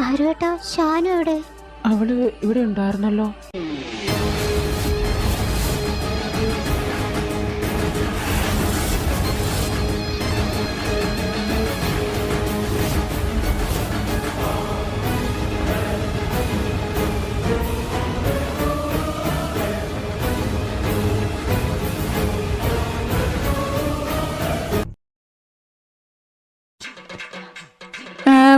ആരുവേട്ടാ, ഷാനു എവിടെ? അവള് ഇവിടെ ഉണ്ടായിരുന്നല്ലോ.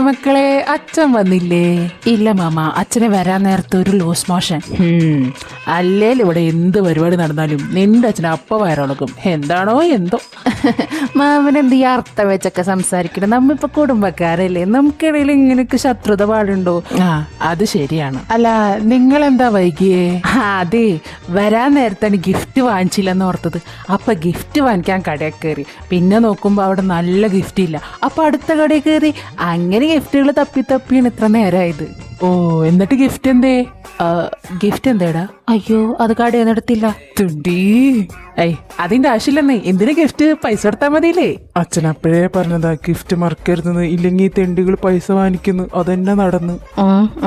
മക്കളെ, അച്ഛൻ വന്നില്ലേ? ഇല്ല മാമ, അച്ഛനെ വരാൻ നേരത്തെ ഒരു ലൂസ് മോഷൻ. അല്ലേലും ഇവിടെ എന്ത് പരിപാടി നടന്നാലും നിന്റെ അച്ഛൻ അപ്പ വയറിളക്കും. എന്താണോ എന്തോ. മാമൻ എന്ത് ഈ അർത്ഥം വെച്ചൊക്കെ സംസാരിക്കണം? നമ്മിപ്പോ കുടുംബക്കാരല്ലേ, നമുക്കിടയിൽ ഇങ്ങനെയൊക്കെ ശത്രുത പാടുണ്ടോ? ആ, അത് ശരിയാണ്. അല്ല, നിങ്ങൾ എന്താ വൈകിയേ? അതെ, വരാൻ നേരത്താണ് ഗിഫ്റ്റ് വാങ്ങിച്ചില്ലെന്ന് ഓർത്തത്. അപ്പൊ ഗിഫ്റ്റ് വാങ്ങിക്കാൻ കടയിൽ കയറി. പിന്നെ നോക്കുമ്പോ അവിടെ നല്ല ഗിഫ്റ്റ് ഇല്ല. അപ്പൊ അടുത്ത കടയിൽ കയറി. അങ്ങനെ ഗിഫ്റ്റുകൾ തപ്പി തപ്പിയാണ് ഇത്ര നേരമായത്. ഓ, എന്നിട്ട് ഗിഫ്റ്റ് എന്തേ? ഗിഫ്റ്റ് എന്തേടാ? അയ്യോ, അത് കടയിൽ എടുത്തില്ല. തുണ്ടി. അതിന്റെ ആവശ്യമില്ലെന്നേ. എന്തിനാ ഗിഫ്റ്റ്? പൈസ കൊടുത്താൽ മതിയില്ലേ? അച്ഛൻ അപ്പോഴേ പറഞ്ഞതാ ഗിഫ്റ്റ് മറക്കരുതെന്ന്. ഇല്ലെങ്കിൽ തെണ്ടികൾ പൈസ വാങ്ങിക്കുന്നു. അതെന്നെ നടന്ന്.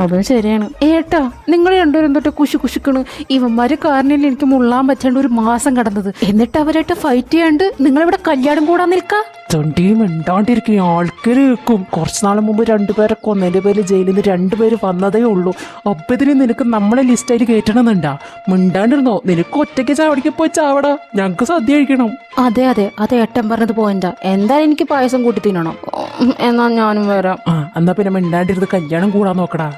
അതും ശരിയാണ്. ഏട്ടാ, നിങ്ങൾ രണ്ടുപേരും തൊട്ട് കുശുക്കണ്. ഇവന്മാര് കാരണല്ലേ എനിക്ക് മുള്ളാൻ പറ്റാണ്ട് ഒരു മാസം കടന്നത്. എന്നിട്ട് അവരായിട്ട് ഫൈറ്റ് ചെയ്യാണ്ട് നിങ്ങളിവിടെ കല്യാണം കൂടാൻ നിൽക്ക. തൊണ്ടിയും മിണ്ടാണ്ടിരിക്കും. ആൾക്കാര് കേൾക്കും. കുറച്ചു നാൾ മുമ്പ് രണ്ടുപേരെ കൊന്നതിന്റെ പേര് ജയിലിൽ നിന്ന് 2 പേര് വന്നതേ ഉള്ളൂ. അപ്പത്തിന് നിനക്ക് നമ്മളെ ലിസ്റ്റായി കയറ്റണമെന്നുണ്ടാ? മിണ്ടാണ്ടിരുന്നോ? നിനക്ക് ഒറ്റയ്ക്ക് ചാവടിക്ക് പോയി ചാവടാ. ഞങ്ങക്ക് സദ്യ കഴിക്കണം. അതെ അതെ, അത് ഏട്ടൻ പറഞ്ഞത് പോയിന്റാ. എന്തായാലും എനിക്ക് പായസം കൂട്ടി തിന്നണം. എന്നാ ഞാനും വരാം. എന്നാ പിന്നെ മിണ്ടാണ്ടിരുന്ന് കല്യാണം കൂടാൻ നോക്കടാ.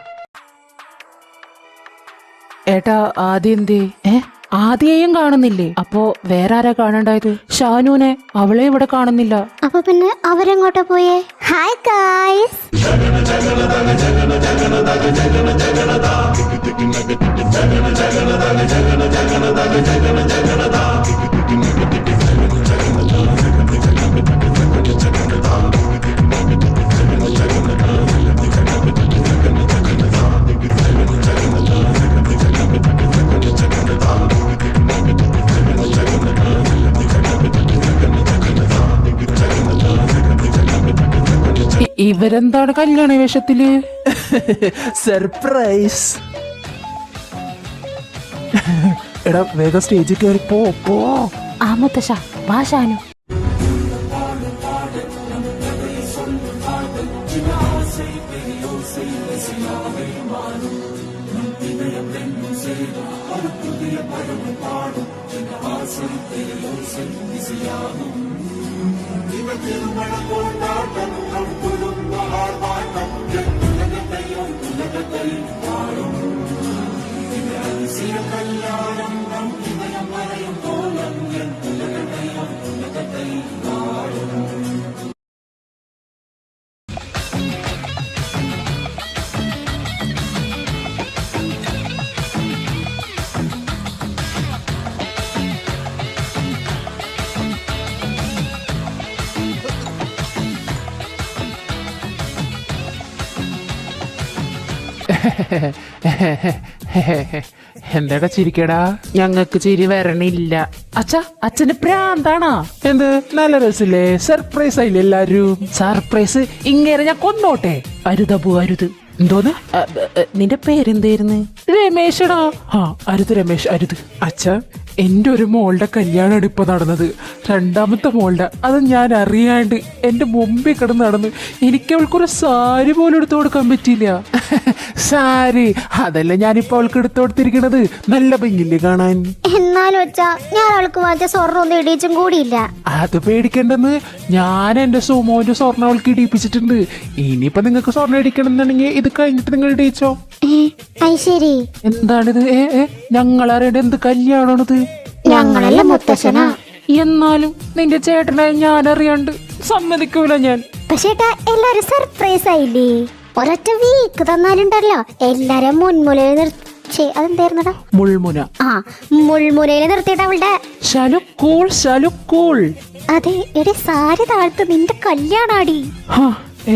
ഏട്ടാ, ആദ്യം എന്തേ? ആദ്യം കാണുന്നില്ലേ? അപ്പോ വേറെ ആരാ കാണണ്ടായത്? ഷാനുനെ. അവളെ ഇവിടെ കാണുന്നില്ല. അപ്പൊ പിന്നെ അവരെങ്ങോട്ടാ പോയേ? Hi guys. ഇവരെന്താണ് കല്യാണ വേഷത്തില്? സർപ്രൈസ്. എടാ, വേഗം സ്റ്റേജിൽ കയറി പോ. ആ മുത്തശ്ശ, വാ ഷാനു. എന്താടാ ചിരിക്കടാ? ഞങ്ങക്ക് ചിരി വരണില്ല. അച്ഛാ, അച്ഛന് പ്രാന്താണോ? എന്ത് നല്ല രസമില്ലേ? സർപ്രൈസ് ആയില്ലേ എല്ലാരും? സർപ്രൈസ് ഇങ്ങനെ ഞാൻ കൊന്നോട്ടെ? അരുതബു, അരുത്. എന്തോന്ന്? നിന്റെ പേരെന്തായിരുന്നു? രമേശടാ. അരുത് രമേശ്, അരുത്. അച്ഛാ, എൻ്റെ ഒരു മോളുടെ കല്യാണമാണ് ഇപ്പൊ നടന്നത്. 2ാമത്തെ മോളുടെ. അത് ഞാൻ അറിയാണ്ട് എൻ്റെ മുമ്പിൽ കിടന്ന് നടന്നു. എനിക്ക് അവൾക്കൊരു സാരി പോലും എടുത്തു കൊടുക്കാൻ പറ്റിയില്ല. സാരി അതല്ല ഞാനിപ്പോ അവൾക്ക് എടുത്തു കൊടുത്തിരിക്കണത്. നല്ല ഭംഗില്ലേ കാണാൻ? എന്നാലും അച്ഛാ ഞാൻ അവൾക്ക് വാങ്ങിച്ച സ്വർണ്ണം ഒന്നും ഇടിച്ചും കൂടിയില്ല. അത് പേടിക്കണ്ടെന്ന്, ഞാൻ എന്റെ സുമോന്റെ സ്വർണ്ണം അവൾക്ക് ഇടിപ്പിച്ചിട്ടുണ്ട്. ഇനിയിപ്പൊ നിങ്ങൾക്ക് സ്വർണ്ണം ഇടിക്കണം എന്നുണ്ടെങ്കിൽ ഇത് കഴിഞ്ഞിട്ട് നിങ്ങൾ ഇടിച്ചോ. അത് ശരി. എന്താണിത്? ഞങ്ങളറിയേണ്ട എന്ത് കല്യാണമാണിത്? ഞങ്ങളല്ല മുത്തശ്ശനാ. എന്നാലും നിന്റെ ചേട്ടനെ ഞാൻ അറിയാണ്ട് സമ്മതിക്കൂല ഞാൻ. പക്ഷേ എല്ലാരും സർപ്രൈസ് ആയില്ലേ? ഒരൊറ്റ വീക്ക് തന്നാലുണ്ടല്ലോ എല്ലാരും മുൻമുലയിൽ അതെന്തായിരുന്നടാ? മുൾമുന. ആ മുൾമുനയിൽ നിർത്തിയിട്ട് അവളുടെ ശാലു കൂൾ, ശാലു കൂൾ. അതെ എടി സാരി താഴ്ത്ത് നിന്റെ കല്യാണാടി.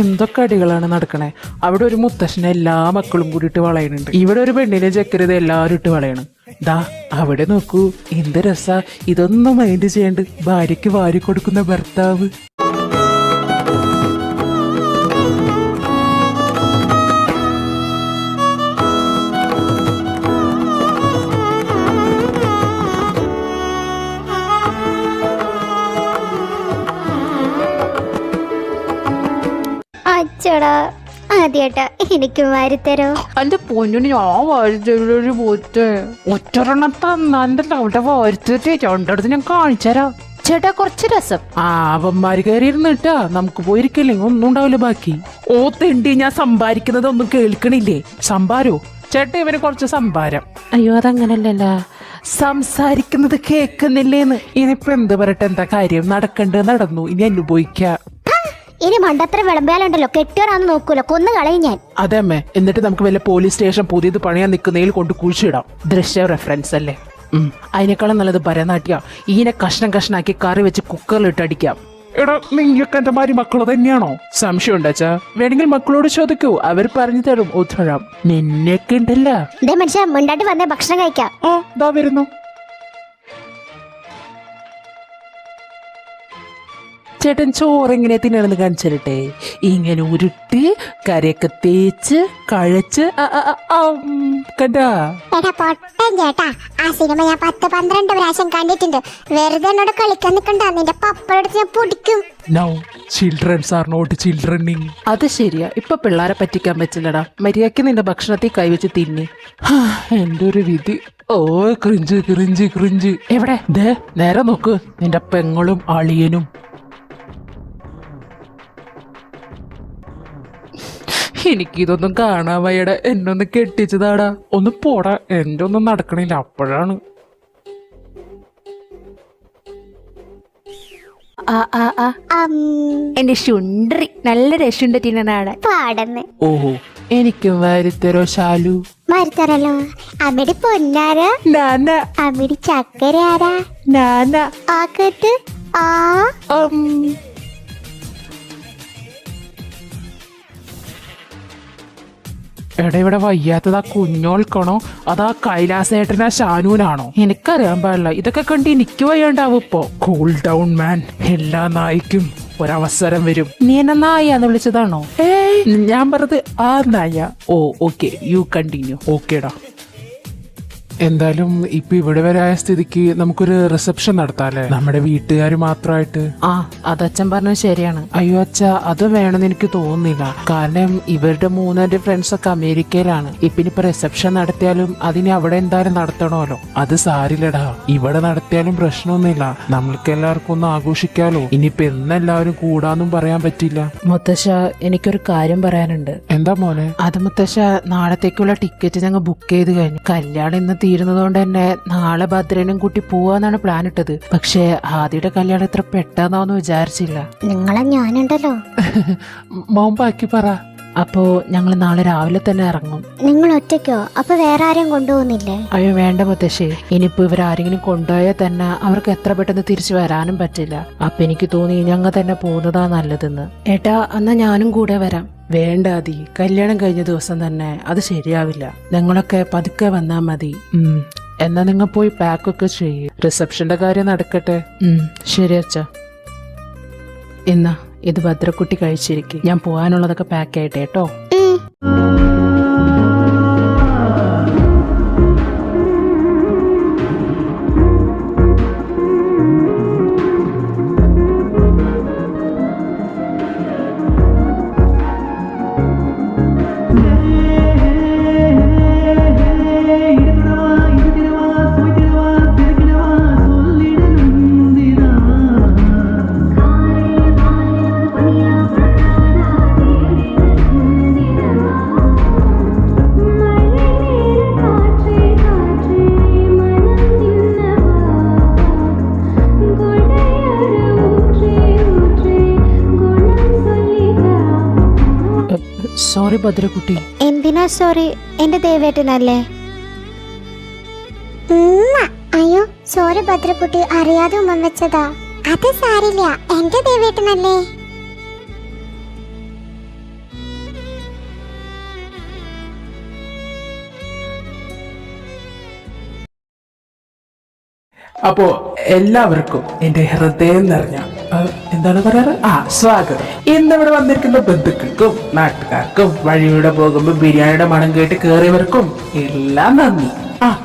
എന്തൊക്കെ അടികളാണ് നടക്കണേ. അവിടെ ഒരു മുത്തശ്ശനെ എല്ലാ മക്കളും കൂടിയിട്ട് വളയണുണ്ട്. ഇവിടെ ഒരു പെണ്ണിനെ ചെക്കരുത് എല്ലാവരും ഇട്ട് വളയണം. ദാ അവിടെ നോക്കൂ, എന്ത് രസാ. ഇതൊന്നും മൈൻഡ് ചെയ്യണ്ട് ഭാര്യയ്ക്ക് വാരി കൊടുക്കുന്ന ഭർത്താവ്. അച്ചടാ ആദ്യട്ടാ എനിക്കും വാരിത്തരോ? എന്റെ പൊന്നിന് ഞാൻ വാരിത്തരൊരു പോറ്റേ ഒറ്റൊരെണ്ണം തന്നാണ്ടല്ലോ. അവിടെ വാരിത്തേ രണ്ടടുത്ത് ഞാൻ കാണിച്ചരാ. ചേട്ടാ കുറച്ച് രസം. അവന്മാര് കയറിയിരുന്നിട്ടാ നമുക്ക് പോയിരിക്കില്ലെങ്കിൽ ഒന്നും ഉണ്ടാവില്ല ബാക്കി. ഓ തെണ്ടി, ഞാൻ സമ്പാദിക്കുന്നത് ഒന്നും കേൾക്കണില്ലേ? സംഭാരോ ചേട്ടാ, ഇവന് കുറച്ച് സംഭാരം. അയ്യോ അതങ്ങനല്ലല്ല, സംസാരിക്കുന്നത് കേൾക്കുന്നില്ലേന്ന്. ഇനിയിപ്പോ എന്ത് പറയട്ടെ, എന്താ കാര്യം? നടക്കണ്ട് നടന്നു, ഇനി അനുഭവിക്കാം. ഇനി മണ്ടത്ര വിളമ്പാലുണ്ടല്ലോ കെട്ടിയോരാന്ന് നോക്കൂല, കൊന്നു കളയും ഞാൻ. അതെ അമ്മേ, എന്നിട്ട് നമുക്ക് വല്ല പോലീസ് സ്റ്റേഷൻ പുതിയത് പണിയാൻ നിൽക്കുന്നതിൽ കൊണ്ട് കുഴിച്ചിടാം. ദൃശ്യ റെഫറൻസ് അല്ലേ? അതിനേക്കാളും നല്ലത് ഭരനാട്യ. ഈനെ കഷ്ണം കഷ്ണാക്കി കറി വെച്ച് കുക്കറിലിട്ട് അടിക്കാം. എടാ നിങ്ങൾക്ക് എന്റെ മാതിരി മക്കള് തന്നെയാണോ? സംശയം ഉണ്ടാച്ചാ വേണമെങ്കിൽ മക്കളോട് ചോദിക്കൂ, അവർ പറഞ്ഞു തരും ഉത്തരം. നിന്നെയൊക്കെ ഉണ്ടല്ല. മനുഷ്യ മുണ്ടാട്ടി വന്നേ ഭക്ഷണം കഴിക്കാം. ദാ വരുന്നു. ചേട്ടൻ ചോറ് എങ്ങനെ തിന്നണമെന്ന് കാണിച്ചിരട്ടെ. ഇങ്ങനെ ഉരുട്ടി കരയൊക്കെ തേച്ച് കഴച്ച് കണ്ടാ. പൊട്ടൻ ചേട്ടാ, ആ സിനിമ ഞാൻ 10-12 പ്രാവശ്യം കണ്ടിട്ടുണ്ട്. വെറുതെ എന്നോട് കളിക്കാൻ നിൽക്കണ്ട, നിന്റെ പപ്പടത്ത് ഞാൻ പൊടിക്കും. No, childrens are not childrening. അത് ശരിയാ, ഇപ്പൊ പിള്ളേരെ പറ്റിക്കാൻ പറ്റില്ലടാ. മര്യാദയ്ക്ക് നിന്റെ ഭക്ഷണത്തിൽ കൈവച്ച് തിന്നി. എന്റെ ഒരു വിധി. ഓ ക്രിഞ്ച് ക്രിഞ്ച് ക്രിഞ്ച്. എവിടെ? ദേ നേരെ നോക്ക്, നിന്റെ പെങ്ങളും അളിയനും. എനിക്കിതൊന്നും കാണാൻ വയ്യട, എന്നൊന്ന് കെട്ടിച്ചതാടാ. ഒന്ന് പോടാ, എന്റെ ഒന്നും നടക്കണില്ല. അപ്പോഴാണ് എന്റെ ശുണ്ടറി നല്ല രക്ഷുണ്ട് തിന്നാണ് പാടന്ന്. ഓഹോ, എനിക്കും വാരിത്തരോ ശാലു? വാരിത്തരല്ലോ. അമ്മയുടെ പൊന്നാര, നാന. അമ്മയുടെ ചക്കര ആരാ? നാന. ആക്കട്ട് ആ എടാ, ഇവിടെ വയ്യാത്തതാ കുഞ്ഞോൾക്കണോ അതാ കൈലാസേട്ടനാ ഷാനൂനാണോ? എനിക്കറിയാൻ പാടില്ല. ഇതൊക്കെ കണ്ട് എനിക്ക് വയ്യാണ്ടാവും ഇപ്പോ. കൂൾ ഡൗൺ മാൻ, എല്ലാ നായ്ക്കും ഒരവസരം വരും. നീ എന്നെ നായാന്ന് വിളിച്ചതാണോ? ഞാൻ പറഞ്ഞത് ആ നായ. ഓ ഓക്കെ, യു കണ്ടിന്യൂ. ഓക്കേടാ. എന്തായാലും ഇപ്പൊ ഇവിടെ വരെ ആയ സ്ഥിതിക്ക് നമുക്കൊരു റിസപ്ഷൻ നടത്താല്ലേ, നമ്മുടെ വീട്ടുകാർ മാത്രമായിട്ട്. അതച്ഛൻ പറഞ്ഞത് ശരിയാണ്. അയ്യോ അച്ഛ, അത് വേണമെന്ന് എനിക്ക് തോന്നുന്നില്ല. കാരണം ഇവരുടെ മൂന്നാന്റെ ഫ്രണ്ട്സ് ഒക്കെ അമേരിക്കയിലാണ്. ഇപ്പിനിപ്പോ റിസപ്ഷൻ നടത്തിയാലും അതിന് അവിടെ എന്തായാലും നടത്തണമല്ലോ. അത് സാരില്ലടാ, ഇവിടെ നടത്തിയാലും പ്രശ്നമൊന്നുമില്ല. നമ്മൾക്ക് എല്ലാവർക്കും ഒന്ന് ആഘോഷിക്കാലോ. ഇനിയിപ്പൊ എന്നെല്ലാവരും കൂടാന്നും പറയാൻ പറ്റില്ല. മുത്തശ്ശ, എനിക്കൊരു കാര്യം പറയാനുണ്ട്. എന്താ മോനെ? അത് മുത്തശ്ശ, നാളത്തേക്കുള്ള ടിക്കറ്റ് ഞങ്ങൾ ബുക്ക് ചെയ്ത് കഴിഞ്ഞു. കല്യാണം ഇന്ന് തീരുന്നതുകൊണ്ട് തന്നെ നാളെ ഭദ്രനും കൂട്ടി പോവാന്നാണ് പ്ലാൻ ഇട്ടത്. പക്ഷെ ആദ്യയുടെ കല്യാണം ഇത്ര പെട്ടെന്നാവെന്ന് വിചാരിച്ചില്ല. നിങ്ങളെ ഞാനുണ്ടല്ലോ. മോൻ ബാക്കി പറ. അപ്പോ ഞങ്ങൾ നാളെ രാവിലെ തന്നെ ഇറങ്ങും. നിങ്ങൾ ഒറ്റയ്ക്കോ? അപ്പൊ വേറെ ആരെയും കൊണ്ടുപോകുന്നില്ലേ? അയ്യോ വേണ്ട മുത്തശ്ശി, ഇനിയിപ്പോ ഇവരാരെങ്കിലും കൊണ്ടുപോയാൽ തന്നെ അവർക്ക് എത്ര പെട്ടെന്ന് തിരിച്ചു വരാനും പറ്റില്ല. അപ്പൊ എനിക്ക് തോന്നി ഞങ്ങൾ തന്നെ പോകുന്നതാ നല്ലതെന്ന്. ഏട്ടാ, എന്നാ ഞാനും കൂടെ വരാം. വേണ്ട അതി, കല്യാണം കഴിഞ്ഞ ദിവസം തന്നെ അത് ശരിയാവില്ല. നിങ്ങളൊക്കെ പതുക്കെ വന്നാ മതി. എന്നാ നിങ്ങൾ പോയി പാക്കൊക്കെ ചെയ്യ്. റിസപ്ഷന്റെ കാര്യം നടക്കട്ടെ. ശരി അച്ഛ. എന്നാ ഇത് ഭദ്രക്കുട്ടി കഴിച്ചിരിക്കും. ഞാൻ പോകാനുള്ളതൊക്കെ പാക്ക് ആയിട്ടെ കേട്ടോ. സോറി ഭദ്രക്കുട്ടി. എന്തിനാ സോറി? എന്റെ ദേവേട്ടനല്ലേ? അയ്യോ സോറി ഭദ്രക്കുട്ടി, അറിയാതെ ഉമ്മ വെച്ചതാ. അത് സാരില്ല, എന്റെ ദേവേട്ടനല്ലേ? അപ്പോ എല്ലാവർക്കും എന്റെ ഹൃദയം നിറഞ്ഞ എന്താണ് പറയാറ്, സ്വാഗതം. ഇന്നിവിടെ വന്നിരിക്കുന്ന ബന്ധുക്കൾക്കും നാട്ടുകാർക്കും വഴിയുടെ പോകുമ്പോൾ ബിരിയാണിയുടെ മണം കേട്ട് കയറിയവർക്കും എല്ലാം നന്ദി.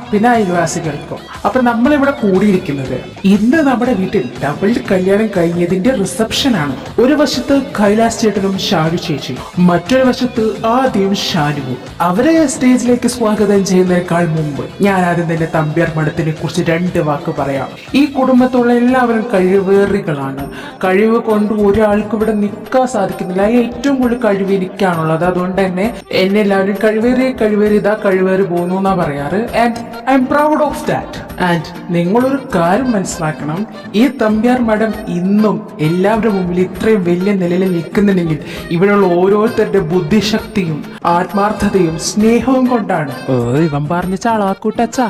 പിന്നെ അയൽവാസികൾക്കും. അപ്പൊ നമ്മളിവിടെ കൂടിയിരിക്കുന്നത് ഇന്ന് നമ്മുടെ വീട്ടിൽ ഡബിൾ കല്യാണം കഴിഞ്ഞതിന്റെ റിസപ്ഷൻ ആണ്. ഒരു വശത്ത് കൈലാസ് ചേട്ടനും ഷാരു ചേച്ചിയും, മറ്റൊരു വശത്ത് ആദ്യം ഷാനുവും. അവരെ സ്റ്റേജിലേക്ക് സ്വാഗതം ചെയ്യുന്നതിനേക്കാൾ മുമ്പ് ഞാൻ ആദ്യം തന്നെ തമ്പ്യാർ മഠത്തിനെ കുറിച്ച് 2 വാക്ക് പറയാം. ഈ കുടുംബത്തുള്ള എല്ലാവരും കഴിവേറികളാണ്. കഴിവ് കൊണ്ട് ഒരാൾക്ക് ഇവിടെ നിൽക്കാൻ സാധിക്കുന്നില്ല. ഏറ്റവും കൂടുതൽ കഴിവ് എനിക്കാണുള്ളത്. അതുകൊണ്ട് തന്നെ എന്നെ എല്ലാവരും കഴിവേറി ഇതാ കഴിവേറി പോകുന്നു എന്നാ പറയാറ്. And I am proud of that. And നിങ്ങളൊരു കാര്യം മനസ്സിലാക്കണം, ഈ തമ്പ്യാർ മഠം ഇന്നും എല്ലാവരുടെ മുമ്പിൽ ഇത്രയും വലിയ നിലയിൽ നിൽക്കുന്നുണ്ടെങ്കിൽ ഇവിടെയുള്ള ഓരോരുത്തരുടെ ബുദ്ധിശക്തിയും ആത്മാർത്ഥതയും സ്നേഹവും കൊണ്ടാണ്. ഇവൻ പറഞ്ഞ ചാളാക്കൂട്ടച്ചാ.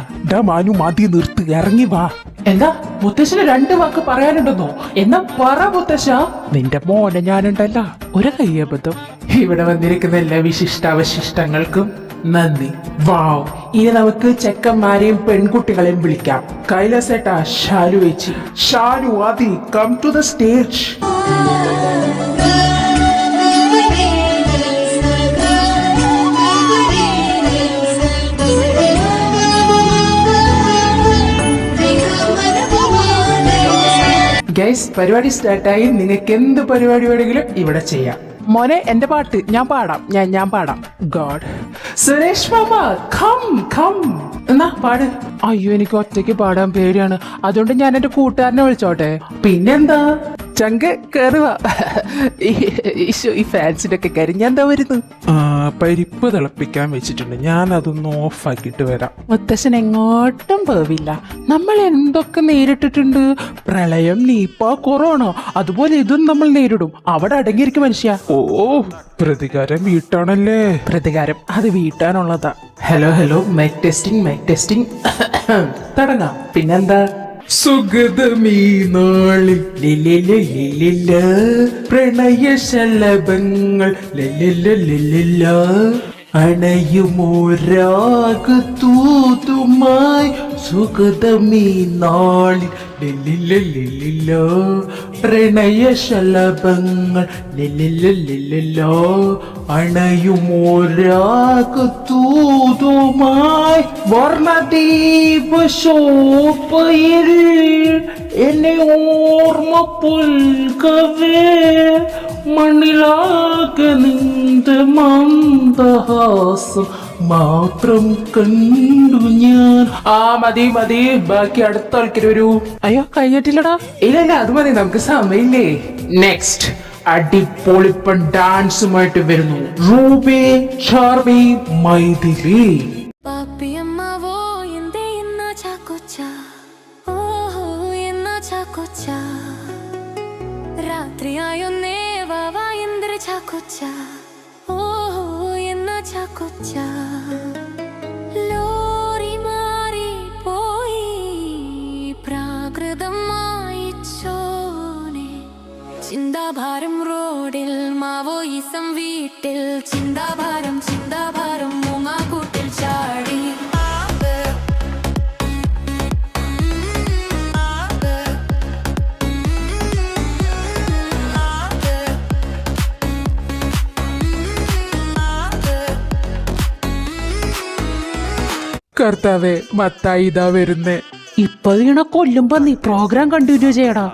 മാനു മതി നിർത്ത്, ഇറങ്ങി വാ. എന്താ മുത്തശ്ശന് 2 വാക്ക് പറയാനുണ്ടെന്നോ? എന്നാ പറ മുത്തശ്ശ. നിന്റെ മോനെ ഞാനുണ്ടല്ല, ഒരു കയ്യബദ്ധം. ഇവിടെ വന്നിരിക്കുന്ന എല്ലാ വിശിഷ്ടാവശിഷ്ടങ്ങൾക്കും നന്ദി. വാവ്, ഇനി നമുക്ക് ചെക്കന്മാരെയും പെൺകുട്ടികളെയും വിളിക്കാം. കൈലാസേട്ട, ഷാലു ചേച്ചി, Shalu, Adi, come to the stage. Guys, പരിപാടി സ്റ്റാർട്ടായി. നിങ്ങൾക്ക് എന്ത് പരിപാടി വേണമെങ്കിലും ഇവിടെ ചെയ്യാം. മോനെ എന്റെ പാട്ട് ഞാൻ പാടാം. ഞാൻ പാടാം. ഗോഡ്, സുരേഷ് മാമ, കം കം, എന്നാ പാട്. അയ്യോ, എനിക്ക് ഒറ്റയ്ക്ക് പാടാൻ പേടിയാണ്. അതുകൊണ്ട് ഞാൻ എന്റെ കൂട്ടുകാരനെ വിളിച്ചോട്ടെ. പിന്നെന്താ, ചങ്ക് കേറുക. ഈ ഫാൻസിനൊക്കെ കരിഞ്ഞെന്താ വരുന്നു? പരിപ്പ് തിളപ്പിക്കാൻ വെച്ചിട്ടുണ്ട്, ഞാൻ അതൊന്ന് ഓഫ് ആക്കിയിട്ട് വരാം. മുത്തശ്ശൻ എങ്ങോട്ടും പോവില്ല. നമ്മൾ എന്തൊക്കെ നേരിട്ടിട്ടുണ്ട്. പ്രളയം, നീപ്പ, കൊറോണ, അതുപോലെ ഇതും നമ്മൾ നേരിടും. അവിടെ അടങ്ങിയിരിക്കും മനുഷ്യ. ഓ, പ്രതികാരം വീട്ടാണല്ലേ? പ്രതികാരം അത് വീട്ടാനുള്ളതാ. Hello, mic testing. തുടങ്ങാം. പിന്നെന്താ, സുഗതമീ നാളിൽ പ്രണയശലഭങ്ങൾ അണയുമോരാകുതൂതുമായി. സുഗതമീ നാളിൽ പ്രണയശലഭങ്ങൾ അണയുമോരാകുതൂതുമായി. വർണ്ണദീപ ശോഭയിൽ എന്നെ ഓർമ്മ പുൽകവേ, മണ്ണിലാകെ നിന്റെ മന്ദഹാസം മാത്രം കണ്ടു ഞാൻ. മതി, ബാക്കി അടുത്ത ആൾക്കാർ വരൂ. അയ്യോ, കഴിഞ്ഞിട്ടില്ലടാ. ഇല്ല, അത് മതി, നമുക്ക് സമയമില്ലേ. നെക്സ്റ്റ് അടിപൊളിപ്പൻ ഡാൻസുമായിട്ട് വരുന്നു റൂബി, ചാർമി, മൈഥിലി. രാത്രിയായൊന്നേ വാവാ എന്തിര ചാക്കോച്ച, ഓഹോ എന്ന ചാക്കോച്ച. ലോറി മാറി പോയി പ്രാകൃതമായി ചോനെ. ചിന്താഭാരം റോഡിൽ, മാവോയിസം വീട്ടിൽ. ചിന്താഭാരം മൂങ്ങാക്കൂട്ടിൽ ചാടി. കർത്താവേ, മത്തായി ഇതാ വരുന്നേ. ഇപ്പൊ വീണ കൊല്ലുമ്പോ നീ പ്രോഗ്രാം കണ്ടിന്യൂ ചെയ്യടാ.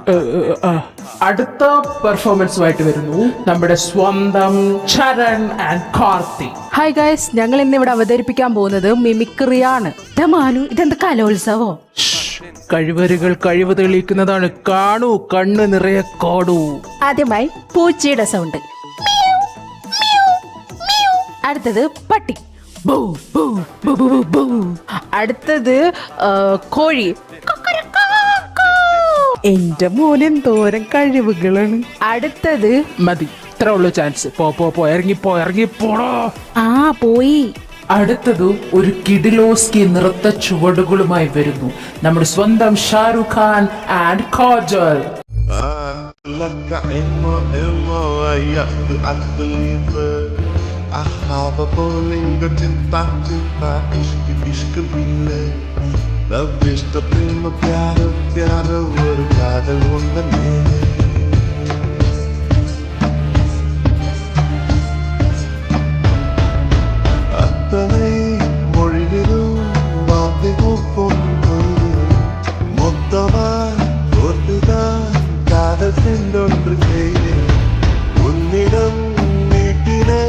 അടുത്ത പെർഫോമൻസുമായിട്ട് വരുന്നു നമ്മുടെ സ്വന്തം Charan and Karthi. Hi guys, ഞങ്ങൾ ഇന്ന് ഇവിടെ അവതരിപ്പിക്കാൻ പോകുന്നത് മിമിക്രിയാണ്. മാനു, ഇതെന്ത് കലോത്സവോ? കഴിവറുകൾ കഴിവ് തെളിയിക്കുന്നതാണ്. കാണൂ, കണ്ണ് നിറയെ കാടൂ. ആദ്യമായി പൂച്ചയുടെ സൗണ്ട്. അടുത്തത് പട്ടി. ബൂ, ബൂ, ബൂ, ബൂ, ബൂ. അടുത്തത് കോഴി. എന്റെ മോനെന്തോരം കഴിവുകളാണ്. അടുത്തത് മതി, ഇത്ര ഉള്ളൂ ചാൻസ്. പോ ഇറങ്ങിപ്പോടോ. ആ പോയി. അടുത്തത് ഒരു കിഡിലോസ്കി നൃത്ത ചുവടുകളുമായി വരുന്നു നമ്മുടെ സ്വന്തം Shahrukh Khan and kajal. لك إما I believe I have a bowling tinta ishq bile love is the prima pyara oru kaadal undane attanai mozhilum vaadhigum ponnu mottama orthuda kaadal sendondru keyile unnidam neetine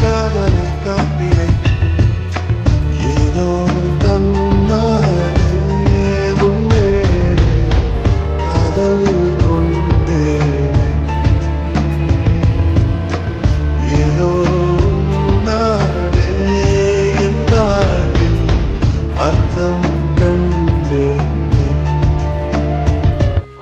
kaadale kaapile ஏதோ தன்னாலே உன்மேலே காதல் கொண்டேனே ஏதோ நாளே என் வாழ்வில் அர்த்தம் കണ്ടേനേ.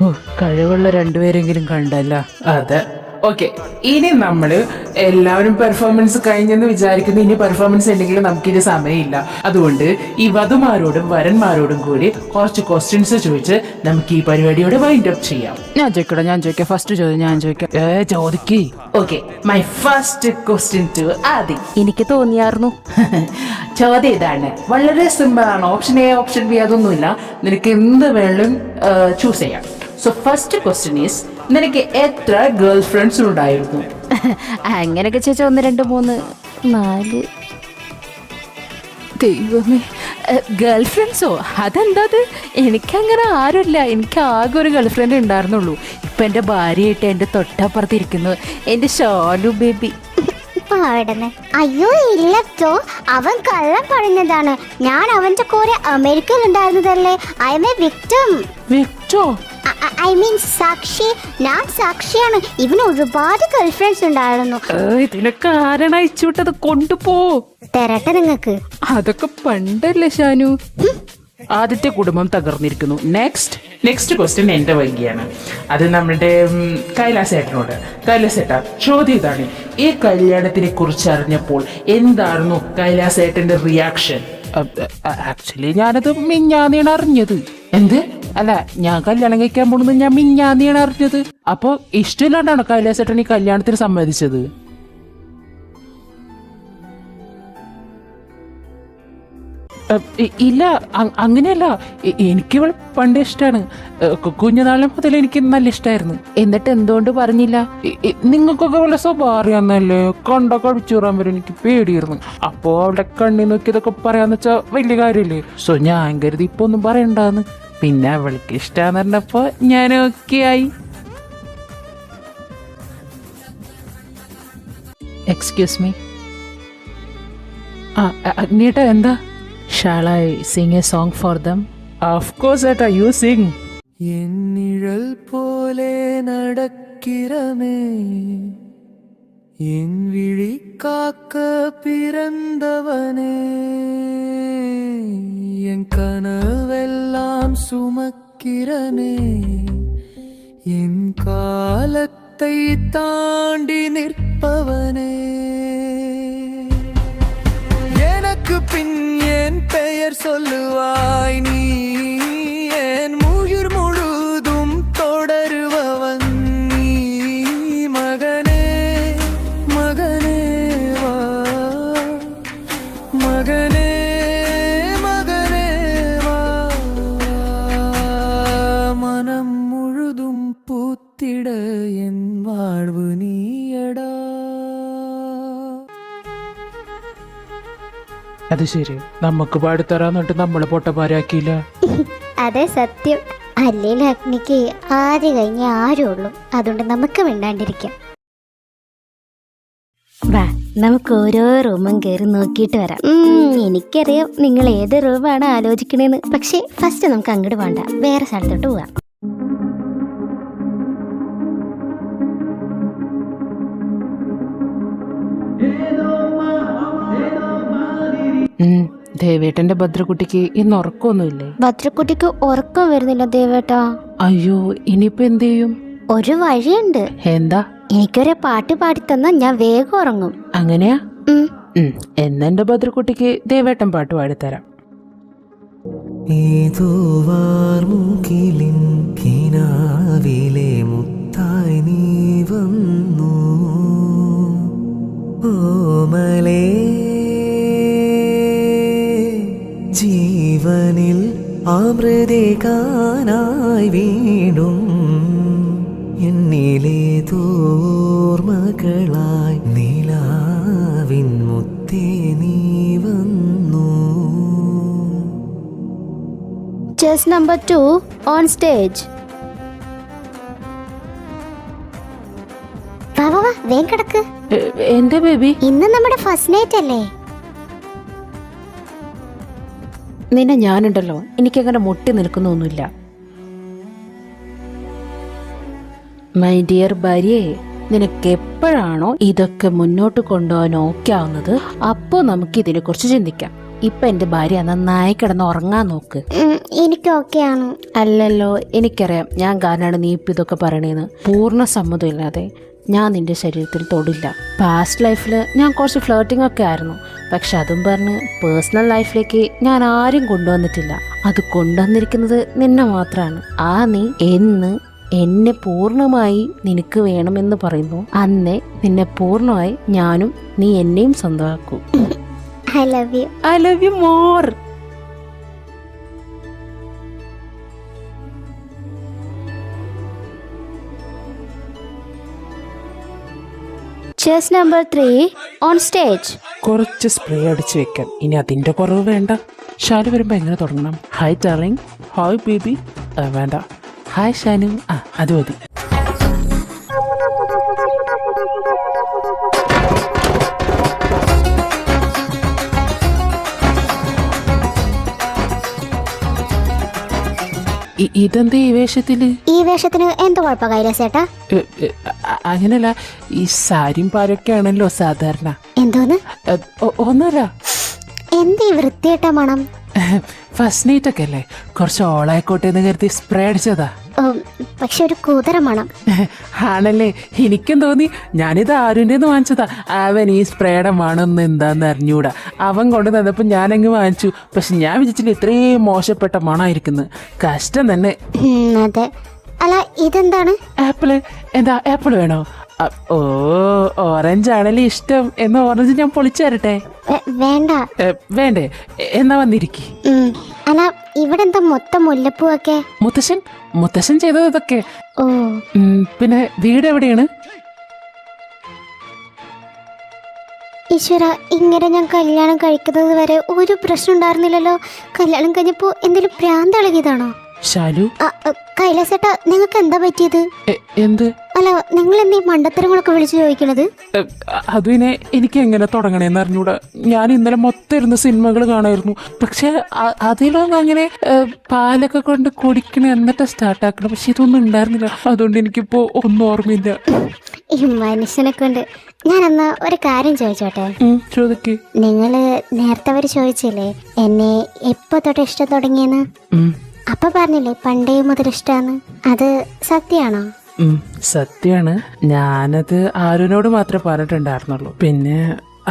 ഓ, കഴിവുള്ള രണ്ടുപേരെങ്കിലും കണ്ടല്ല. അതെ. ഓക്കെ, ഇനി നമ്മള് എല്ലാവരും പെർഫോമൻസ് കഴിഞ്ഞെന്ന് വിചാരിക്കുന്നു. ഇനി പെർഫോമൻസ് ഉണ്ടെങ്കിൽ നമുക്കിനി സമയമില്ല. അതുകൊണ്ട് ഈ വധുമാരോടും വരന്മാരോടും കൂടി കുറച്ച് ക്വസ്റ്റ്യൻസ് ചോദിച്ച് നമുക്ക് ഈ പരിപാടിയോട് വൈൻഡ് അപ്പ് ചെയ്യാം. ഞാൻ ചോദിക്കാം. ഫസ്റ്റ് ചോദ്യം ഞാൻ ചോദിക്കാം. ചോദിക്കേ. Okay, my first question to Adi. എനിക്ക് തോന്നിയായിരുന്നു. ചോദ്യം ഇതാണ്, വളരെ സിമ്പിൾ ആണ്. ഓപ്ഷൻ എ, ഓപ്ഷൻ ബി അതൊന്നുമില്ല. നിനക്ക് എന്ത് വേണമെങ്കിലും ചൂസ് ചെയ്യാം. സോ ഫസ്റ്റ് ക്വസ്റ്റ്യൻ ഈസ്, നിനക്ക് എത്ര ഗേൾ ഫ്രണ്ട്സ് ഉണ്ടായിരുന്നു? അങ്ങനെയൊക്കെ ചോദിച്ചാൽ 1 2 3 4. ദൈവമേ, ഗേൾ ഫ്രണ്ട്സോ? അതെന്താ? എനിക്കങ്ങനെ ആരുമില്ല. എനിക്ക് ആകെ ഒരു ഗേൾ ഫ്രണ്ട് ഉണ്ടായിരുന്നുള്ളൂ. ഇപ്പം എൻ്റെ ഭാര്യയായിട്ട് എൻ്റെ തൊട്ടപ്പുറത്തിരിക്കുന്നു എൻ്റെ ഷാലു ബേബി. പാടന്നെ. അയ്യോ ഇല്ലത്തോ, അവൻ കള്ളം പറഞ്ഞതാണ്. ഞാൻ അവന്റെ കൂടെ അമേരിക്കയിൽ ഉണ്ടായിരുന്നതല്ലേ. I am a victim. വിക്ടോ? ഐ മീൻ സാക്ഷി. ഞാൻ സാക്ഷിയാണ്. ഇവന് ഒരുപാട് ഗേൾ ഫ്രണ്ട്സ് ഉണ്ടായിരുന്നു. ഇതിനൊക്കെ ആരാണ് അയച്ചുവിട്ടത്? കൊണ്ടുപോ. തരട്ടെ നിങ്ങൾക്ക്. അതൊക്കെ പണ്ടല്ലേ ഷാനു. ആദ്യത്തെ കുടുംബം തകർന്നിരിക്കുന്നു. നെക്സ്റ്റ് ക്വസ്റ്റ്യൻ എന്റെ വൈകിയാണ്. അത് നമ്മുടെ കൈലാസേട്ടനോട്. കൈലാസേട്ട, ചോദ്യം ഇതാണ്, ഈ കല്യാണത്തിനെ കുറിച്ച് അറിഞ്ഞപ്പോൾ എന്തായിരുന്നു കൈലാസേട്ടന്റെ റിയാക്ഷൻ? ആക്ച്വലി ഞാനത് മിഞ്ഞാന്നിയാണ് അറിഞ്ഞത്. എന്ത്? അല്ല, ഞാൻ കല്യാണം കഴിക്കാൻ പോണെന്ന് ഞാൻ മിഞ്ഞാന്നിയാണ് അറിഞ്ഞത്. അപ്പൊ ഇഷ്ടമില്ലാണ്ടാണോ കൈലാസേട്ടൻ ഈ കല്യാണത്തിന് സമ്മതിച്ചത്? ഇല്ല, അങ്ങനെയല്ല. എനിക്ക് പണ്ടേ ഇഷ്ടമാണ്. കുഞ്ഞുനാളം മുതൽ എനിക്ക് നല്ല ഇഷ്ടമായിരുന്നു. എന്നിട്ട് എന്തുകൊണ്ട് പറഞ്ഞില്ല? നിങ്ങൾക്കൊക്കെ വളരെ സ്വഭാവം അറിയാന്നല്ലേ. കണ്ട കഴിച്ചുറാൻ വരെ എനിക്ക് പേടിയായിരുന്നു. അപ്പോൾ അവളുടെ കണ്ണി നോക്കി ഇതൊക്കെ പറയാന്ന് വെച്ചാൽ വലിയ കാര്യമില്ലേ. സോ ഞാൻ കരുതി ഇപ്പൊ ഒന്നും പറയണ്ടാന്ന്. പിന്നെ അവൾക്ക് ഇഷ്ടാന്ന് പറഞ്ഞപ്പോ ഞാൻ ഓക്കെ ആയി. Excuse me. അഗ്നിയേട്ടാ, എന്താ? Shall I sing a song for them? Of course, Etta, you sing. என்னிழல் போலே நடக்கிறமே என் விழி காக்க பிறந்தவனே என் கனவெல்லாம் சுமக்கிறனே என் காலத்தை தாண்டி நிற்பவனே எனக்கு பின் என் பெயர் சொல்லுவாய் நீ என் உயிர் முழுதும் தொடருபவன் நீ மகனே மகனே வா மகனே மகனே வா மனம் முழுதும் பூத்திட என் வாழ்வு நீயடா. അത് ശരി, നമുക്ക് പാടിത്തരാന്നിട്ട് നമ്മളെ പൊട്ടപ്പാരാക്കിയില്ല. അതെ സത്യം. അല്ലെങ്കിൽ അഗ്നിക്ക് ആദ്യം കഴിഞ്ഞ ആരും ഉള്ളൂ. അതുകൊണ്ട് നമുക്ക് മിണ്ടാണ്ടിരിക്കാം. വാ, നമുക്ക് ഓരോ റൂമും കയറി നോക്കിയിട്ട് വരാം. എനിക്കറിയാം നിങ്ങൾ ഏത് റൂമാണ് ആലോചിക്കണേന്ന്. പക്ഷേ ഫസ്റ്റ് നമുക്ക് അങ്ങോട്ട് വേണ്ട, വേറെ സ്ഥലത്തോട്ട് പോവാം. ദേവേട്ടന്റെ ഭദ്രക്കുട്ടിക്ക് ഇന്ന് ഉറക്കമൊന്നുമില്ലേ? ഭദ്രക്കുട്ടിക്ക് ഉറക്കം വരുന്നില്ല ദേവേട്ടാ. അയ്യോ, ഇനിയിപ്പോ എന്ത് ചെയ്യും? ഒരു വഴിയുണ്ട്. എന്താ? എനിക്കൊരു പാട്ട് പാടിത്തന്നാ ഞാൻ വേഗം ഉറങ്ങും. അങ്ങനെയാ? ഉം. എന്നെന്റെ ഭദ്രക്കുട്ടിക്ക് ദേവേട്ടൻ പാട്ട് പാടിത്തരാം. ഏതോ വാർമുകിലിൻ കിനാവിലെ മുത്തായി നീ വന്നു ഓമലേ ജീവനിൽ അമൃതേകാനായി വീണ്ടും എന്നിലെ തോർമകളായി നിലാവിൻ മുത്തേ നീ വന്നു. Chess number 2 on stage. വാ വാ വാ വേഗം കിടക്ക്. എന്റെ ബേബി, ഇന്ന് നമ്മുടെ ഫസ്റ്റ് നൈറ്റ് അല്ലേ? നിന്നെ ഞാനുണ്ടല്ലോ, എനിക്കങ്ങനെ മുട്ടി നിൽക്കുന്നൊന്നുമില്ല. മൈ ഡിയർ ഭാര്യയെ, നിനക്ക് എപ്പോഴാണോ ഇതൊക്കെ മുന്നോട്ട് കൊണ്ടുപോകാൻ ഓക്കെ ആവുന്നത് അപ്പോൾ നമുക്ക് ഇതിനെ കുറിച്ച് ചിന്തിക്കാം. ഇപ്പൊ എന്റെ ഭാര്യ നന്നായി കിടന്ന് ഉറങ്ങാൻ നോക്ക്. എനിക്ക് ഓക്കെയാണ്. അല്ലല്ലോ, എനിക്കറിയാം ഞാൻ കാരണമാണ് നീ ഇപ്പം ഇതൊക്കെ പറയണേന്ന്. പൂർണ്ണ സമ്മതമില്ലാതെ ഞാൻ നിന്റെ ശരീരത്തിൽ തൊടില്ല. പാസ്റ്റ് ലൈഫിൽ ഞാൻ കുറച്ച് ഫ്ലേർട്ടിംഗ് ഒക്കെ ആയിരുന്നു. പക്ഷെ അതും പറഞ്ഞ് പേഴ്സണൽ ലൈഫിലേക്ക് ഞാൻ ആരും കൊണ്ടുവന്നിട്ടില്ല. അത് കൊണ്ടുവന്നിരിക്കുന്നത് നിന്നെ മാത്രമാണ്. നീ എന്ന് എന്നെ പൂർണ്ണമായി നിനക്ക് വേണമെന്ന് പറയുന്നു അന്നേ നിന്നെ പൂർണ്ണമായി ഞാനും നീ എന്നെയും സ്വന്തമാക്കൂ. I love you. I love you more. Chess number 3 on stage. കുറച്ച് സ്പ്രേ അടിച്ച് വെക്കാം. ഇനി അതിൻ്റെ കുറവ് വേണ്ട. ഷാനു വരുമ്പോൾ എങ്ങനെ തുടങ്ങണം? Hi darling, hi baby. വേണ്ട, ഹായ് ഷാനു. അത് മതി. ഇതെന്താ ഈ വേഷത്തില്? ഈ വേഷത്തിന് എന്തോ കുഴപ്പം കൈലാസേട്ടാ? അങ്ങനല്ല, ഈ സാരിയും പാരൊക്കെ ആണല്ലോ സാധാരണ. എന്തോന്ന്? ഒന്നുമല്ല. എന്തീ വൃത്തിയേട്ട മണം? ഫസ്റ്റ് നൈറ്റ് ഒക്കെ അല്ലേ, കുറച്ച് ഓളായിക്കോട്ടെ എന്ന് കരുതി സ്പ്രേ അടിച്ചതാ. പക്ഷെ ഒരു കൂതറ മണം. ആണല്ലേ, എനിക്കും തോന്നി. ഞാനിത് ആരുൻ്റെ വാങ്ങിച്ചതാ. അവൻ ഈ സ്പ്രേയുടെ മണമൊന്നും എന്താന്ന് അറിഞ്ഞൂടാ. അവൻ കൊണ്ട് തന്നപ്പോൾ ഞാനങ്ങ് വാങ്ങിച്ചു. പക്ഷെ ഞാൻ വിചാരിച്ചില്ല ഇത്രയും മോശപ്പെട്ട മണമായിരിക്കുന്നു. കഷ്ടം തന്നെ. അതെ. അല്ല ഇതെന്താണ്? ആപ്പിള്. എന്താ ആപ്പിൾ വേണോ? ഓറഞ്ച് ആണല്ലേ ഇഷ്ടം. എന്നാ ഓറഞ്ച് ഞാൻ പൊളിച്ചു തരട്ടെ? വേണ്ട. വേണ്ടേ? എന്നാ വന്നിരിക്കി. അല്ല ഇവിടെ എന്താ മൊത്തം മുല്ലപ്പൂവൊക്കെ? മുത്തശ്ശൻ ചെയ്തത് ഇതൊക്കെ. ഓ, പിന്നെ വീട് എവിടെയാണ്? ഈശ്വര, ഇങ്ങനെ ഞാൻ കല്യാണം കഴിക്കുന്നത് വരെ ഒരു പ്രശ്നം ഉണ്ടായിരുന്നില്ലല്ലോ. കല്യാണം കഴിഞ്ഞപ്പോ എന്തെങ്കിലും ഭ്രാന്ത് ഇളകിയതാണോ? ശാലു, കൈലാസേട്ടാ, നിങ്ങൾക്ക് എന്താ പറ്റിയത്? എന്ത്? അല്ല, നിങ്ങൾ എന്തീ മണ്ടത്തരങ്ങളൊക്കെ വിളിച്ചു ചോദിക്കണത്? അതിനെ എനിക്ക് എങ്ങനെ തുടങ്ങണേന്ന് അറിഞ്ഞൂടാ. ഞാൻ ഇന്നലെ മൊത്തം ഇരുന്ന് സിനിമകൾ കാണായിരുന്നു. പക്ഷെ അതിലൊന്നും അങ്ങനെ പാലൊക്കെ കൊണ്ട് കുടിക്കണ എന്നിട്ട് സ്റ്റാർട്ടാക്കണം. പക്ഷെ ഇതൊന്നും ഉണ്ടായിരുന്നില്ല. അതുകൊണ്ട് എനിക്കിപ്പോ ഒന്നും ഓർമ്മയില്ല. ഈ മനുഷ്യനെ കൊണ്ട് ഞാൻ എന്നാ ഒരു കാര്യം ചോദിച്ചോട്ടെ? ചോദിക്ക്. നിങ്ങള് നേരത്തെ അവര് ചോദിച്ചില്ലേ എന്നെ എപ്പോ തൊട്ട് ഇഷ്ടം തുടങ്ങിയെന്ന്? അപ്പൊ പറഞ്ഞില്ലേ പണ്ടേ മുതൽ ഇഷ്ടാന്ന്. അത് സത്യാണോ? സത്യാണ്. ഞാനത് ആരുനോട് മാത്രമേ പറഞ്ഞിട്ടുണ്ടായിരുന്നുള്ളൂ. പിന്നെ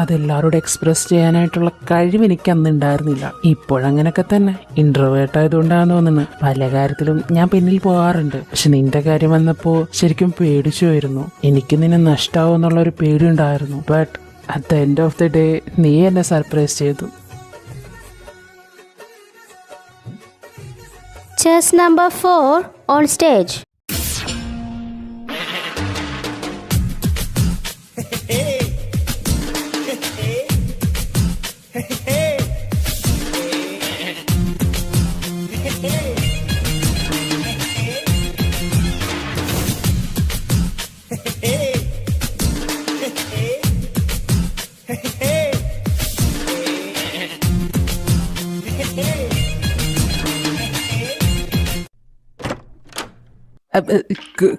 അതെല്ലാവരോടും എക്സ്പ്രസ് ചെയ്യാനായിട്ടുള്ള കഴിവ് എനിക്ക് അന്ന് ഉണ്ടായിരുന്നില്ല. ഇപ്പോഴങ്ങനൊക്കെ തന്നെ. ഇൻട്രോവേർട്ട് ആയതുകൊണ്ടാന്ന് തോന്നുന്നു പല കാര്യത്തിലും ഞാൻ പിന്നിൽ പോകാറുണ്ട്. പക്ഷെ നിന്റെ കാര്യം വന്നപ്പോൾ ശരിക്കും പേടിച്ചു പോയിരുന്നു. എനിക്ക് നിന്നെ നഷ്ടാവും എന്നുള്ള ഒരു പേടി ഉണ്ടായിരുന്നു. But at the end of the day നീ എന്നെ സർപ്രൈസ് ചെയ്തു. Chess number 4 on stage.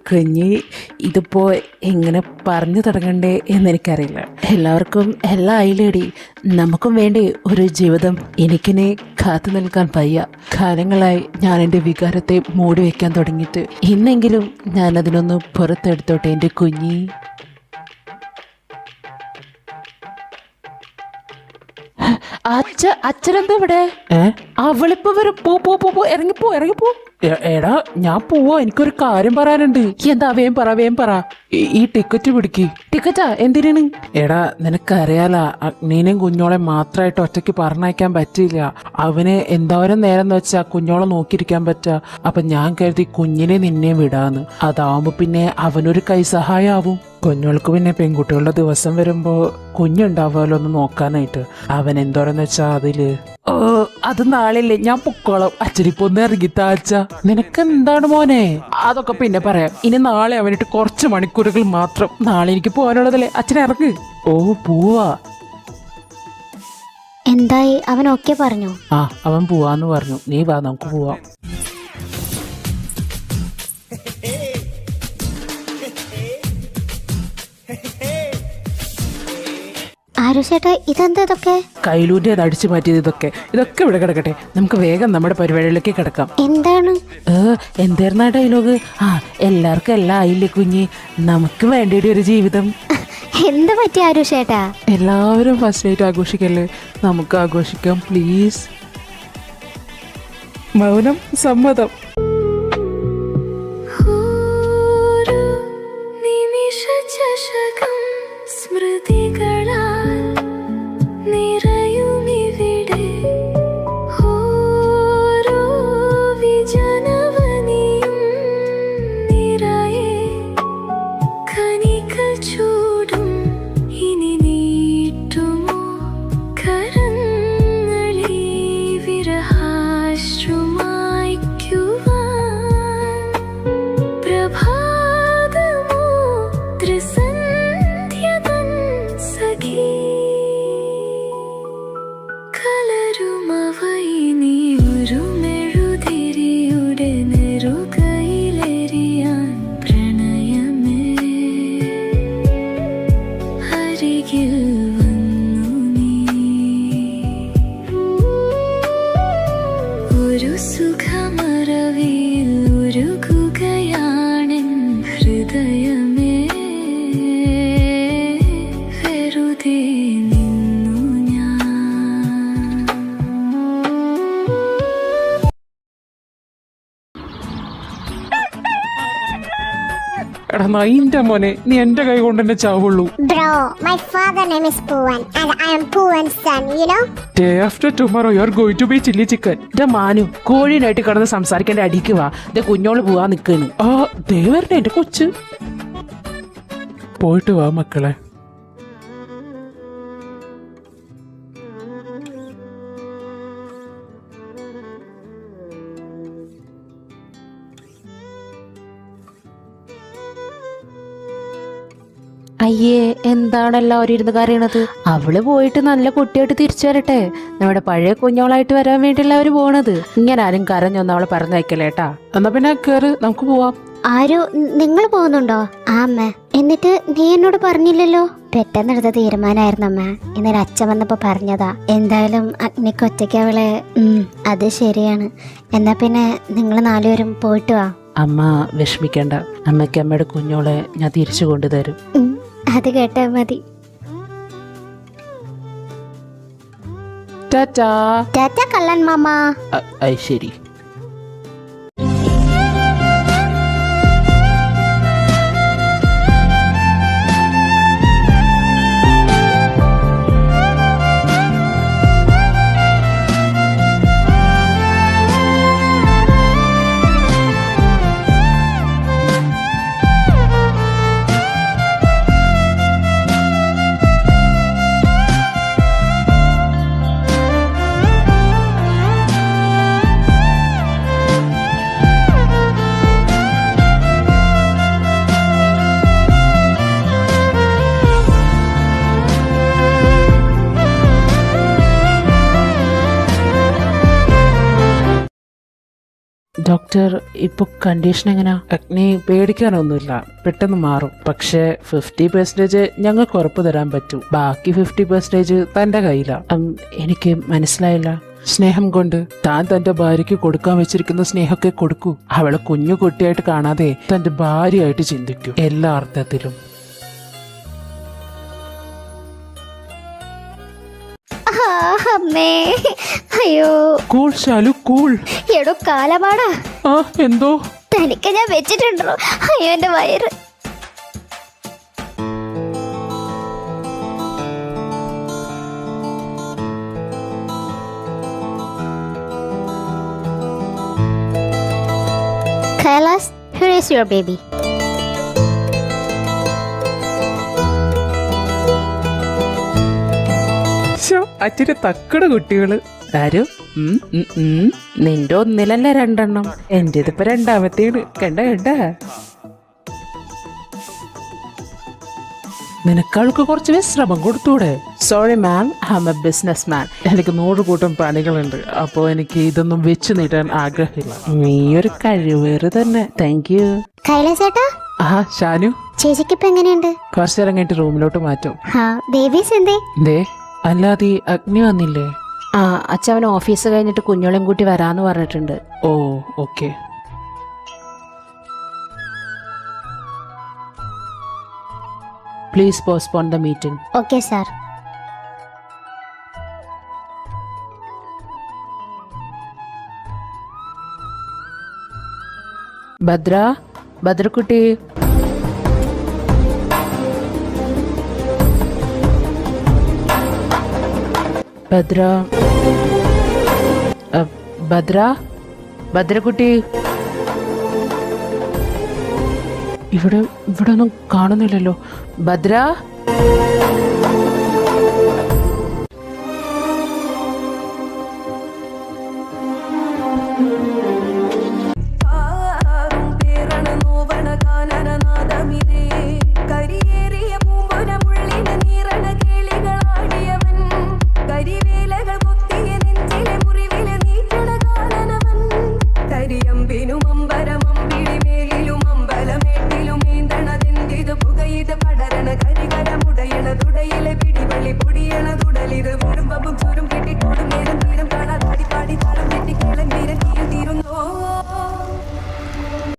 കുഞ്ഞി ഇതിപ്പോൾ എങ്ങനെ പറഞ്ഞു തുടങ്ങണ്ടേ എന്നെനിക്കറിയില്ല. എല്ലാവർക്കും എല്ലാം ആയില്ലേടി, നമുക്കും വേണ്ടി ഒരു ജീവിതം. എനിക്കിനെ കാത്തു നിൽക്കാൻ വയ്യ. കാലങ്ങളായി ഞാൻ എൻ്റെ വികാരത്തെ മൂടി വയ്ക്കാൻ തുടങ്ങിയിട്ട്. ഇന്നെങ്കിലും ഞാനതിനൊന്ന് പുറത്തെടുത്തോട്ടെ എൻ്റെ കുഞ്ഞി. അച്ഛനെന്താ ഇവിടെ? അവളിപ്പോ വരും. പോ ഇറങ്ങിപ്പോ. എടാ ഞാൻ പോവാ, എനിക്കൊരു കാര്യം പറയാനുണ്ട്. എന്താ? വേം പറ. ഈ ടിക്കറ്റ് പിടിക്ക്. ടിക്കറ്റാ? എന്തിനാണ്? എടാ നിനക്കറിയാല, അഗ്നീനെയും കുഞ്ഞോളെ മാത്രമായിട്ട് ഒറ്റയ്ക്ക് പറഞ്ഞയക്കാൻ പറ്റില്ല. അവന് എന്തോരം നേരം വെച്ചാ കുഞ്ഞോളെ നോക്കിയിരിക്കാൻ പറ്റുക. അപ്പൊ ഞാൻ കരുതി കുഞ്ഞിനെ നിന്നെ വിടാന്ന്. അതാവുമ്പോ പിന്നെ അവനൊരു കൈസഹായാവും. കുഞ്ഞോൾക്ക് പിന്നെ പെൺകുട്ടികളുടെ ദിവസം വരുമ്പോ കുഞ്ഞുണ്ടാവുമല്ലോ ഒന്ന് നോക്കാനായിട്ട്. അവൻ എന്തോരെന്ന് വെച്ചാ അതില്. ഓ, അത് നാളെയല്ലേ, ഞാൻ പൊക്കോളാം. അച്ഛനിപ്പോ ഒന്ന് ഇറങ്ങിത്താച്ച. നിനക്ക് എന്താണ് മോനെ? അതൊക്കെ പിന്നെ പറയാം. ഇനി നാളെ അവനിട്ട് കുറച്ച് മണിക്കൂറുകൾ മാത്രം. നാളെ എനിക്ക് പോകാനുള്ളതല്ലേ. അച്ഛനെ ഇറങ്ങ്. ഓ, പോവാ. എന്തായി, അവൻ ഓക്കെ പറഞ്ഞു? അവൻ പോവാന്ന് പറഞ്ഞു. നീ വാ, നമുക്ക് പോവാം. ആരുഷേട്ടാ, ഇതെന്താ ഇതൊക്കെ? കയ്യിലൂൻ്റെ അടിച്ചു മാറ്റിയത് ഇതൊക്കെ ഇവിടെ കിടക്കട്ടെ. നമുക്ക് വേഗം നമ്മുടെ പരിപാടികളിലേക്ക് കിടക്കാം. എന്താണ്? എന്തായിരുന്ന ഡയലോഗ്? എല്ലാവർക്കും എല്ലാം ആയില്ലേ കുഞ്ഞി, നമുക്ക് വേണ്ടിയിട്ട് ഒരു ജീവിതം. എന്ത് പറ്റി ആരുഷേട്ടാ? എല്ലാവരും ഫസ്റ്റ് നൈറ്റ് ആഘോഷിക്കല്ലേ, നമുക്ക് ആഘോഷിക്കാം പ്ലീസ്. മൗനം സമ്മതം. ഒരു നിമിഷ ചഷകം സ്മൃതികളാൽ നിറയുമിവിടെ. ഓരോ വിജനവനിയും നിറയെ കനികൾ ചൂടും. ഇനി നീട്ടുമോ കരങ്ങളീ വിരഹാശ്രുമായ്ക്കുവാൻ? പ്രഭാതമോ ത്രിസന്ധ്യതൻ സഖി കലരുമവൈ നീ ഒരു മെഴുതിരിയുടെ നെറുകയിലെറിയാൻ പ്രണയമേ അരികിൽ വന്നു നീ. ഒരു സുഖമറവിൽ ഉരുകുകയാണെൻ ഹൃദയമേ. വെറുതെ നിന്നു ഞാൻ. എടാ നൈൻ്റെ മോനെ, നീ എന്റെ കൈ കൊണ്ട് തന്നെ ചാവുള്ളൂ. Bro, my father name is Poovan and I am Poovan's son, you know? Day after tomorrow you are going to be chilli chicken. എന്റെ മാനു, കോഴിനായിട്ട് കിടന്ന് സംസാരിക്കേണ്ട അടിക്ക് വാ. എന്റെ കുഞ്ഞോള് പോവാൻ നിൽക്കാണ്. ദേവരനെ എന്റെ കൊച്ച്. പോയിട്ട് വാ മക്കളെ. അയ്യേ, എന്താണ് എല്ലാവരും ഇരുന്ന് കരയണത്? അവള് പോയിട്ട് നല്ല കുട്ടിയായിട്ട് തിരിച്ചു വരട്ടെ. നമ്മുടെ പഴയ കുഞ്ഞോളായിട്ട് വരാൻ വേണ്ടിയല്ല അവര് പോണത്. ഇങ്ങനെ ആരും കരഞ്ഞൊന്നും അവളെ പറഞ്ഞയക്കല്ലേട്ടാ. എന്നാ പിന്നെ കേറ്, നമുക്ക് പോവാം. ആരു, നിങ്ങൾ പോകുന്നുണ്ടോ? അമ്മ, എന്നിട്ട് നീ എന്നോട് പറഞ്ഞില്ലല്ലോ? പെട്ടെന്നെടുത്ത തീരുമാനമായിരുന്നു അമ്മ. ഇന്നലെ അച്ഛൻ വന്നപ്പോ പറഞ്ഞതാ. എന്തായാലും അഗ്നിക്ക് ഒറ്റയ്ക്ക് അവളെ. അത് ശരിയാണ്. എന്നാ പിന്നെ നിങ്ങൾ നാലുപേരും പോയിട്ട് വാ. അമ്മ വിഷമിക്കണ്ട, അമ്മയ്ക്ക് അമ്മയുടെ കുഞ്ഞോളെ ഞാൻ തിരിച്ചു കൊണ്ടുതരും. അത് കേട്ടാ മതി. ടാറ്റാ. ടാറ്റ കള്ളൻ മാമ. ശരി. ഡോക്ടർ ഇപ്പൊ കണ്ടീഷൻ എങ്ങനെയാ? അഗ്നി പേടിക്കാനൊന്നുമില്ല, പെട്ടെന്ന് മാറും. പക്ഷെ 50% ഞങ്ങൾക്ക് ഉറപ്പ് തരാൻ പറ്റൂ. ബാക്കി 50% തന്റെ കയ്യിലാ. എനിക്ക് മനസ്സിലായില്ല. സ്നേഹം കൊണ്ട് താൻ തന്റെ ഭാര്യയ്ക്ക് കൊടുക്കാൻ വെച്ചിരിക്കുന്ന സ്നേഹമൊക്കെ കൊടുക്കൂ. അവളെ കുഞ്ഞു കുട്ടിയായിട്ട് കാണാതെ തന്റെ ഭാര്യയായിട്ട് ചിന്തിക്കൂ, എല്ലാ അർത്ഥത്തിലും. അമ്മേ, അയ്യോ. Cool Shalu, cool. എടോ കാലമാടാ, ആ എന്തോ തനിക്ക് ഞാൻ വെച്ചിട്ടുണ്ടോ? അയ്യോ എന്റെ വയറ്. Kailas, here is your baby. അച്ഛന് തക്കട കുട്ടികള്. ആരും നിന്റെ ഒന്നിലല്ല രണ്ടെണ്ണം, എന്റേതിപ്പോ രണ്ടാമത്തേണ്. കണ്ട നിനക്കൾക്ക് കുറച്ച് വിശ്രമം കൊടുത്തൂടെ? Sorry ma'am, I am a businessman. എനിക്ക് 100 കൂട്ടം പണികളുണ്ട്, അപ്പോൾ എനിക്ക് ഇതൊന്നും വെച്ച് നീട്ടാൻ ആഗ്രഹമില്ല. നീ ഒരു കഴിവേറ് തന്നെ. Thank you. കൈലാസ് ചേട്ടാ. ആ ഷാനു, ചേച്ചിക്ക് ഇപ്പൊ എങ്ങനെയുണ്ട്? കുറച്ചു നേരം കഴിഞ്ഞിട്ട് റൂമിലോട്ട് മാറ്റും. ബേബീസ് എന്തേ? ദേ അല്ലാതെ അഗ്നി വന്നില്ലേ? ആ അച്ഛൻ ഓഫീസ് കഴിഞ്ഞിട്ട് കുഞ്ഞോളെയും കൂട്ടി വരാന്ന് പറഞ്ഞിട്ടുണ്ട്. Oh okay. Please postpone the meeting. Okay sir. ഭദ്രക്കുട്ടി, ഭദ്രക്കുട്ടി, ഇവിടെ ഒന്നും കാണുന്നില്ലല്ലോ. ഭദ്ര.